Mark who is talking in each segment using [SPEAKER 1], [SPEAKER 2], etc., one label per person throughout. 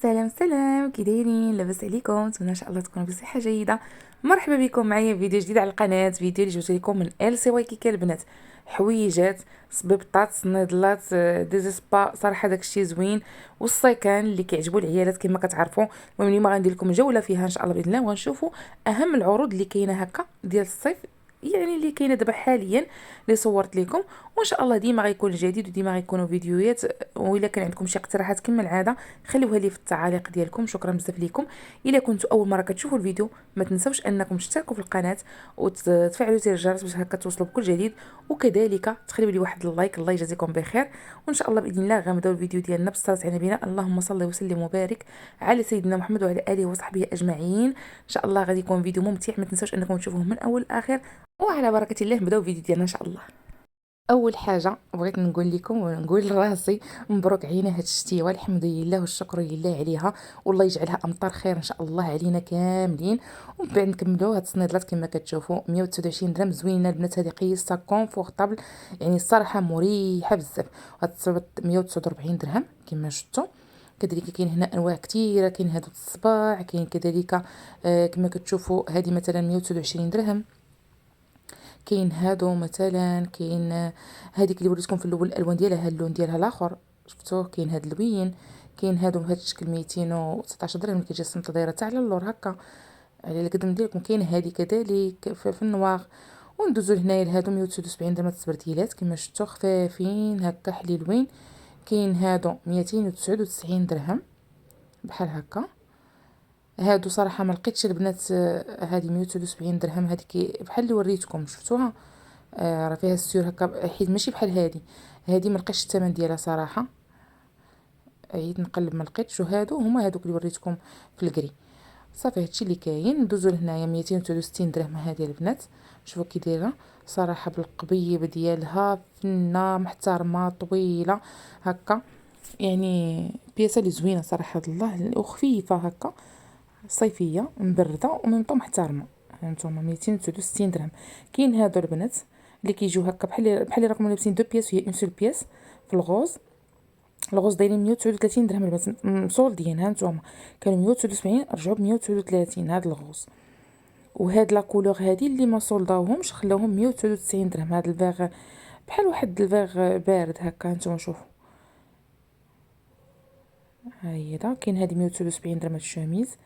[SPEAKER 1] سلام سلام، كي دايرين؟ لاباس عليكم؟ نتمنى ان شاء الله تكونوا بصحه جيده. مرحبا بكم معايا فيديو جديد على القناه، فيديو اللي جبت لكم من ال سي واي كيكه البنات. حويجات، صبيبطات، صنيدلات، ديزسبا، صراحه داكشي زوين. والصيكان اللي كيعجبوا العيالات كما كتعرفوا. المهم اليوم غندير لكم جوله فيها ان شاء الله باذن الله، وغنشوفوا اهم العروض اللي كاينه هكا ديال الصيف، يعني اللي كاينه دابا حاليا، اللي صورت لكم. وان شاء الله ديما غيكون جديد وديما غيكونوا فيديوهات. والا كان عندكم شي اقتراحات كما العاده خليوها لي في التعاليق ديالكم. شكرا بزاف ليكم. الا كنتوا اول مره كتشوفوا الفيديو ما تنسوش انكم تشتركوا في القناه وتفعلوا زر الجرس باش هكا توصلوا بكل جديد، وكذلك تخليوا لي واحد اللايك. الله يجازيكم بخير. وان شاء الله باذن الله غنبداو الفيديو ديالنا بالصلاه على نبينا، اللهم صل وسلم وبارك على سيدنا محمد وعلى اله وصحبه اجمعين. ان شاء الله غادي يكون فيديو ممتع، ما تنسوش انكم تشوفوه من اول لاخر. وعلى بركه الله نبداو الفيديو ديالنا ان شاء الله. اول حاجه بغيت نقول لكم ونقول لراسي مبروك علينا هاد الشتيوه، الحمد لله والشكر لله عليها، والله يجعلها امطار خير ان شاء الله علينا كاملين. ومن بعد نكملوا هاد الصنيدلات كما كتشوفوا 129 درهم، زوينه البنات، هذه قيسه كونفورطابل، يعني الصراحه مريحه بزاف. هاد الصبط 149 درهم كما شفتوا. كذلك كاين هنا انواع كثيره، كاين هادو الصباع، كاين كذلك كما كتشوفوا هذه مثلا 129 درهم. كاين هادو مثلا، كاين هذيك اللي وريتكم في الاول الالوان ديالها، اللون ديالها الاخر شفتوه. كاين هاد اللوين، كاين هادو بهذا الشكل 219 درهم، اللي كتجي الصمته دايره حتى على اللور هكا على القدم ديالكم. كاين هادي كذلك في النواغ. وندوزو لهنايا لهادو 179 درهم التبرديلات كما شفتوا، خفافين هكا حليلوين. كاين هادو 299 درهم بحال هكا. هادو صراحه ما لقيتش البنات، هادي 179 درهم، هذيك بحال اللي وريتكم شفتوها. راه فيها السيور هكا، حيت ماشي بحال هادي ما لقيتش الثمن ديالها صراحه، عييت نقلب ما لقيتش. وهادو هما هادوك اللي وريتكم في الكري. صافي هادشي اللي كاين. ندوزو لهنايا 263 درهم هذه البنات. شوفوا كي دايره صراحه بالقبيب ديالها، فنه محترمه طويله هكا، يعني بياسه اللي زوينه صراحه الله، وخفيفه هكا، صيفيه مبرده ومنطو محترمه. هانتوما 269 درهم. كاين هادو البنات اللي كيجيو هكا بحال راكم لابسين دو بياس وهي اون سول بياس في الغوز. الغوز دايرين 139 درهم البنات مصولدين. هانتوما كانوا 179 رجعوا ب 139 هاد الغوز. وهاد لا كولور هادي اللي ما صولداوهمش خلاوهم 199 درهم. هاد الفيغ بحال واحد الفيغ بارد هكا، هانتوما شوفوا. ها هي دا كاين هادي 179 درهم هاد الشوميز،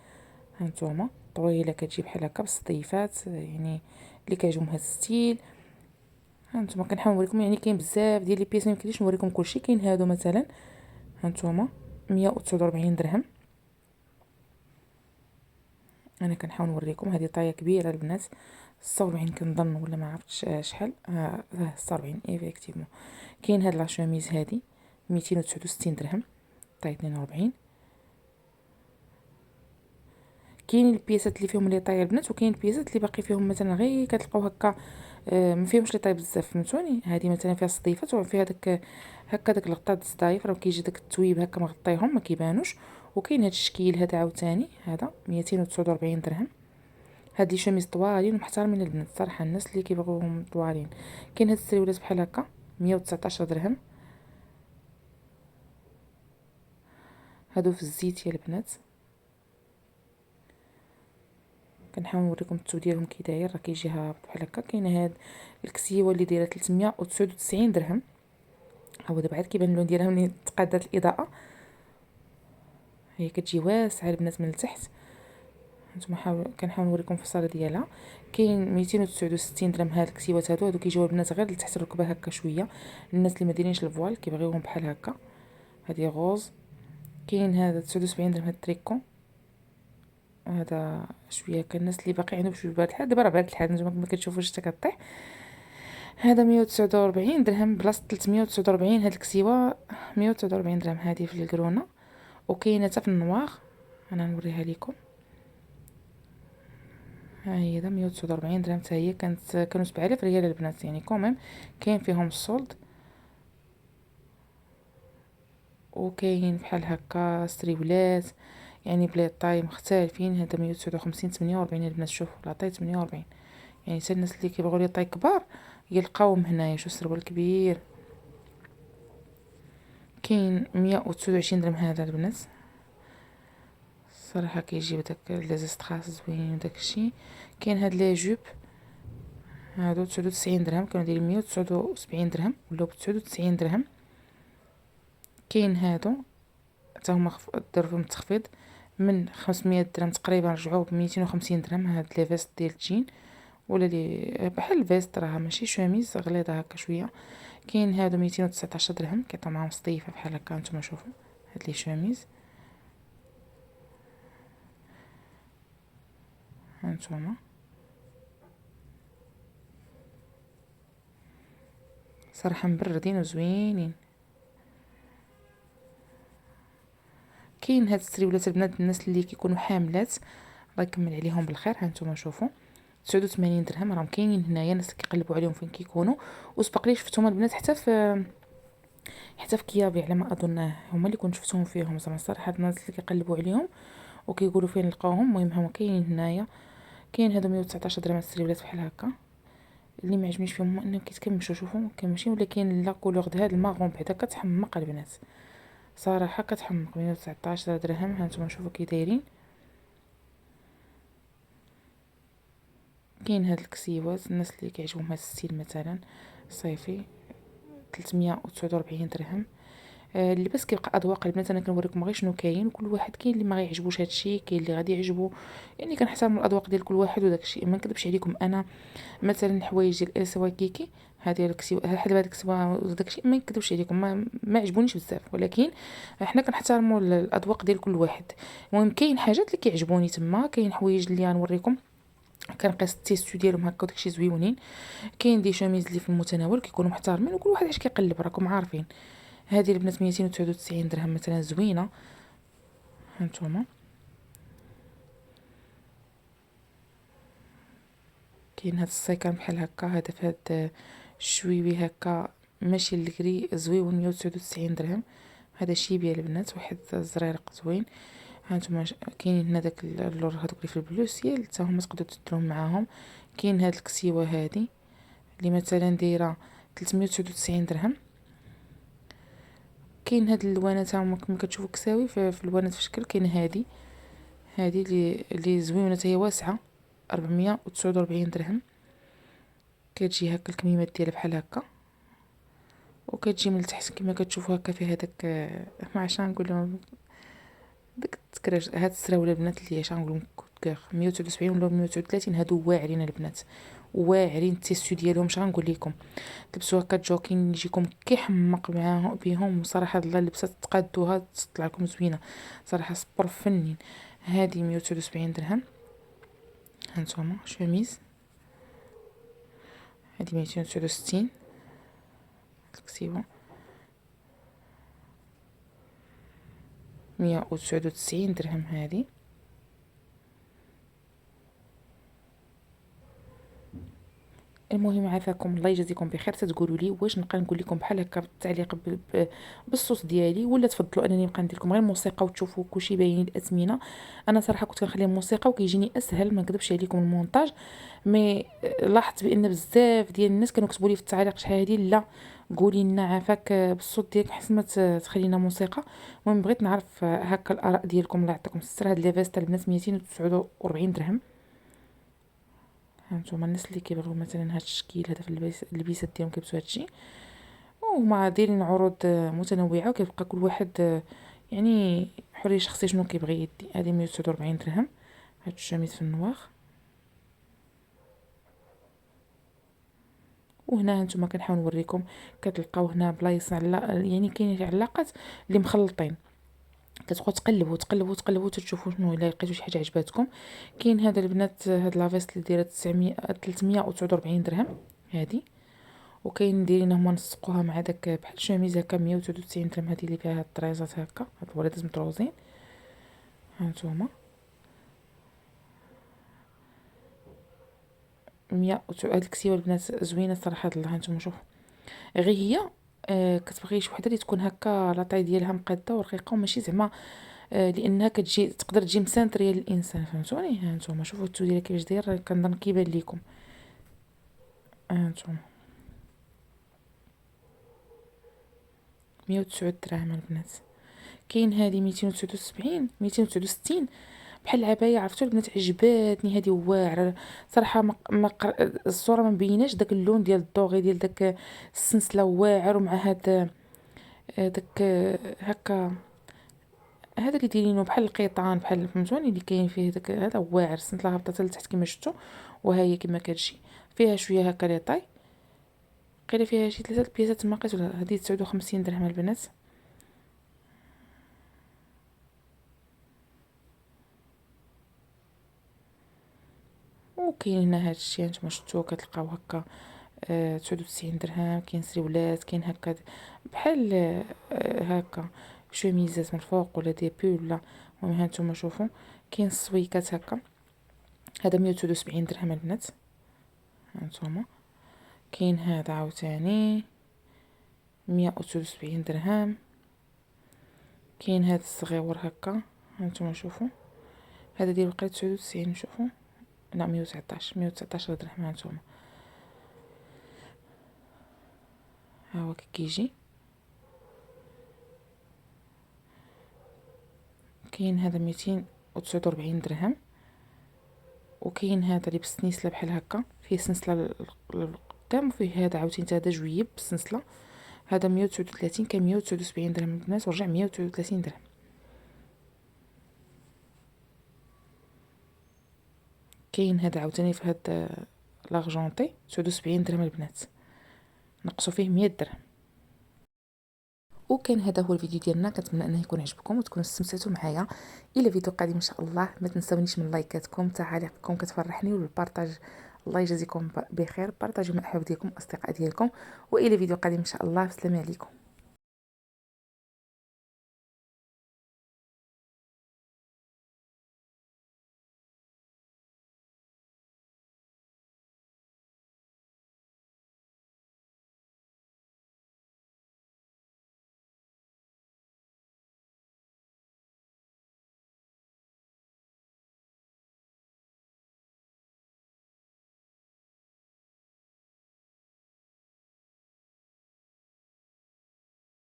[SPEAKER 1] هانتوما طويله كتجي بحال هكا بالصديفات، يعني اللي كيعجبهم هاد الستيل. هانتوما كنحاول نوريكم، يعني كاين بزاف ديال لي بيس، ميمكنليش نوريكم كلشي. كاين هادو مثلا هانتوما 149 درهم. انا كنحاول نوريكم، هذه طايه كبيره البنات، 46 كنظن ولا ما عرفتش شحال. 46 ايفيكتيفمون. كاين هاد لا شوميز هادي 269 درهم، طايه 42. كاين البياسات اللي فيهم لي طايه البنات، وكاين البياسات اللي باقي فيهم مثلا غير كتلقاو هكا ما فيهمش لي طاي بزاف، فهمتوني. هذه مثلا فيها صديفات وفيها داك هكا داك الغطاء الصدايف، راه كيجي داك التويب هكا مغطيهم ما كيبانوش. وكاين هاد الشكيل هذا عاوتاني، هذا 249 درهم. هاد لي شوميز طوالين ومحترمين البنات صراحه، الناس اللي كيبغيوهم طوالين. كاين هاد السريولات بحال هكا 119 درهم، هادو في الزيت يا البنات. كنحاول نوريكم التو ديالهم كي داير، راه كيجي هابط بحال هكا. كاين هاد الكسيوه اللي دايره 399 درهم، هو دابا عاد كيبان اللون ديالها ملي تقادات الاضاءه. هي كتجي واسعه البنات من التحت. نتوما كنحاول نوريكم الفصاله ديالها. كاين 269 درهم هاد الكسيوات هادو كيجيو البنات غير لتحت الركبه هكا شويه، الناس اللي ما دايرينش الفوال كيبغيوهم بحال هكا. هادي غوز. كاين هذا 79 درهم هاد التريكو، هذا شويه كان الناس اللي باقي عندهم شويه بارد الحال، دابا راه بارد الحال نتوما ما كتشوفوش حتى كطيح. هذا 149 درهم بلاصه 349. هاد الكسيوه 149 درهم هذه في الكرونه. وكاينه حتى في النواغ، انا نوريها لكم. ها هي دا 149 درهم حتى هي. كانوا 7000 ريال البنات، يعني كوميم كاين فيهم الصولد. وكاين بحال هكا ستريولات، يعني بلي طاي مختلفين. هذا 159 48 البنات. شوفوا لا طاي 48، يعني حتى الناس اللي كيبغيو لي طاي كبار يلقاوهم هنايا. شو السروال كبير. كاين 129 درهم هذا البنات. صراحه كيجيب داك لي زيستراس زوينين وداك الشيء. كاين هاد لي جوب هادو 99 درهم، كانوا دايرين 179 درهم ولاو ب 99 درهم. كاين هادو حتى هما داروا فيهم التخفيض من 500 درهم تقريبا، رجعوا ب 250 درهم. هاد لي فيست ديال الجين ولا لي بحال الفيست، راه ماشي شوميز غليظه هكا شويه. كاين هادو 219 درهم، كيعطيو معاهم صديفه بحال هكا. نتوما شوفوا هاد لي شوميز، هانتوما صراحه مبردين وزوينين. كاين هاد السريولات البنات الناس اللي كيكونوا حاملات، الله يكمل عليهم بالخير. هانتوما شوفوا 89 درهم، راهم كاينين هنايا ناس كيقلبوا عليهم فين كيكونوا. وسبق لي شفتهم البنات حتى في كيابي على ما اظن، هما اللي كنت شفتهم فيهم زعما الصراحه الناس اللي كيقلبوا عليهم وكيقولوا فين لقاوهم. المهم هما كاينين هنايا. كاين هذا 119 درهم السريولات بحال هكا. اللي ما عجبنيش فيهم هو انهم كيتكمشوا، شوفوا كيمشيو، ولا كاين لا كولور د هذا الماغون بعدا كتحمق البنات صراحه كتحمق. 119 درهم. هانتوما شوفوا كي دايرين. كاين هاد الكسيوات الناس اللي كيعجبهم هاد الستيل مثلا صيفي 349 درهم. اللباس كيبقى اذواق البنات. انا كنوريكم غير شنو كاين، وكل واحد كاين اللي ما غيعجبوش هادشي، كاين اللي غادي يعجبو، يعني كنحترم الاذواق ديال كل واحد وداكشي. ما نكذبش عليكم، انا مثلا الحوايج ديال ال سي كيكي هذه الكسيو هاد الكسوه وداكشي ما نكذبش عليكم ما عجبونيش بزاف، ولكن حنا كنحترموا الاذواق ديال كل واحد. المهم كاين حاجات اللي كيعجبوني تما، كاين حوايج اللي غنوريكم كنقيس التيستو ديالهم هكا وداكشي زويونين. كاين دي شوميز اللي في المتناول كيكونوا محترمين، وكل واحد اش كيقلب راكم عارفين. هذه البنات 299 درهم مثلا زوينه. هانتوما كاين هاد السيكان بحال هكا، هذا في هاد الشويوي هكا ماشي الكري زويون 199 درهم. هذا شيبيا البنات، واحد زريرق زوين. هانتوما كاينين هنا داك اللور هذوك اللي في البلوسيال حتى هما تقدروا تديروهم معاهم. كاين هاد الكسيوه هادي اللي مثلا دايره 399 درهم. كاين هاد الالوانات هما كما كتشوفوا كساوي في الوانات في شكل. كاين هادي اللي زوينه هي واسعه 449 درهم. كتجي هكا الكميمات ديالها بحال هكا، وكتجي من التحت كما كتشوفوا هكا فيها داك ما عرفتش نقول لهم داك التكراج. هاد السراوله البنات اللي اش نقول لكم 179 ولا 139، هادو واعرين البنات، واعرين. التيستو ديالهم اش غنقول لكم، تلبسوا هكا جوكين يجيكم كيحمق معاهم بهم. صراحه الله اللبسات تقادوها تطلع لكم زوينه صراحه، صبر فنين. هذه 179 درهم. هانتوما شوميز هذه 269 الكسيوه 199 درهم. هذه المهم عافاكم الله يجازيكم بخير. تتقولوا لي واش نبقى نقول لكم بحال هكا بالتعليق بالصوت ديالي، ولا تفضلوا انني نبقى ندير لكم غير موسيقى وتشوفوا كلشي باين الاثمنه. انا صراحه كنت كنخلي الموسيقى وكيجيني اسهل، ما نكذبش عليكم المونتاج. مي لاحظت بان بزاف ديال الناس كانوا كتبوا لي في التعليق شحال هذه لا قولي لنا عافاك بالصوت ديالك حسن ما تخلينا موسيقى. المهم بغيت نعرف هكا الاراء ديالكم. الله يعطيكم الستر. هاد لي فيست البنات 249 درهم. هانتوما الناس اللي كيبغيو مثلا هاد الشكل هذا في اللبيسات ديالهم كيلبسوا هادشي، وهما دايرين عروض متنوعه، وكيبقى كل واحد يعني حريه شخصيه شنو كيبغي يدي. هذه 149 درهم. هاد الشميز في النواخ. وهنا هانتوما كنحاول نوريكم كتلقاو هنا بلايص يعني كاين علاقات اللي مخلطين، كتبقاو تقلبوا تشوفوا شنو الا لقيتوا شي حاجه عجباتكم. كاين هذا البنات هاد لافيست اللي دايره 349 درهم هذه. وكاين دايرين هما نسقوها مع داك بحال شوميز هكا 199 درهم. هذه اللي فيها الطريزات هكا، هاد الولادات مطروزين. هانتوما 100 هاد الكسيوه البنات زوينه صراحه الله. هانتوما شوفوا غير هي كتبغي شي وحده اللي تكون هكا لاطاي ديالها مقاده ورقيقه، وماشي زعما لانها كتجي تقدر تجي مسانطريه للانسان، فهمتوني. ها نتوما شوفوا التو ديالها كيفاش داير، كنظن كيبان لكم. ها نتوما 109 دراهم البنات. كاين هذه 279 269 بحال العبايه، عرفتوا البنات عجباتني هذه واعره صراحه. الصوره ما مبيناش داك اللون ديال الدوغي ديال داك السنسله واعر، ومع هاد داك هكا هذا اللي دايرينه بحال القيطان، بحال فهمتوني اللي كاين فيه داك هذا واعر. السنسله هابطه لتحت كما شفتوا، وها هي كما كتجي فيها شويه هكا لي طاي. قيله فيها شي 3 البياسات الماقيت، ولا هذه 59 درهم البنات. وكاين هنا هادشي هانتوما شفتوه كتلقاو هكا 99 درهم. كاين سريولات، كاين هكا بحال هكا شوميزات من الفوق ولا دي بول ولا. المهم هانتوما شوفوا كاين السويكات هكا، هذا 179 درهم البنات هانتوما. كاين هذا عاوتاني 179 درهم. كاين هذا الصغيور هكا هانتوما شوفوا، هذا ديال بقيت 99. شوفوا لا 119 درهم هانتوما. ها هو كيجي. كاين هذا 249 درهم. وكاين هذا اللي بالسنسله بحال هكا، فيه سنسله للقدام، وفيه هذا عاوتاني هذا جويب بالسنسله. هذا 139 كان 179 درهم البنات، ورجع 139 درهم. كاين هذا عاوتاني في هذا لاغجونطي 79 درهم البنات، نقصوا فيه 100 درهم. وكان هذا هو الفيديو ديالنا، كنتمنى انه يكون عجبكم وتكونوا استمتعتوا معايا. الى فيديو قادم ان شاء الله ما تنسونيش من لايكاتكم، تعاليقكم كتفرحني، والبارطاج. الله يجازيكم بخير، بارطاجوا مع الاحباب ديالكم واصدقاء ديالكم. والى فيديو قادم ان شاء الله. السلام عليكم.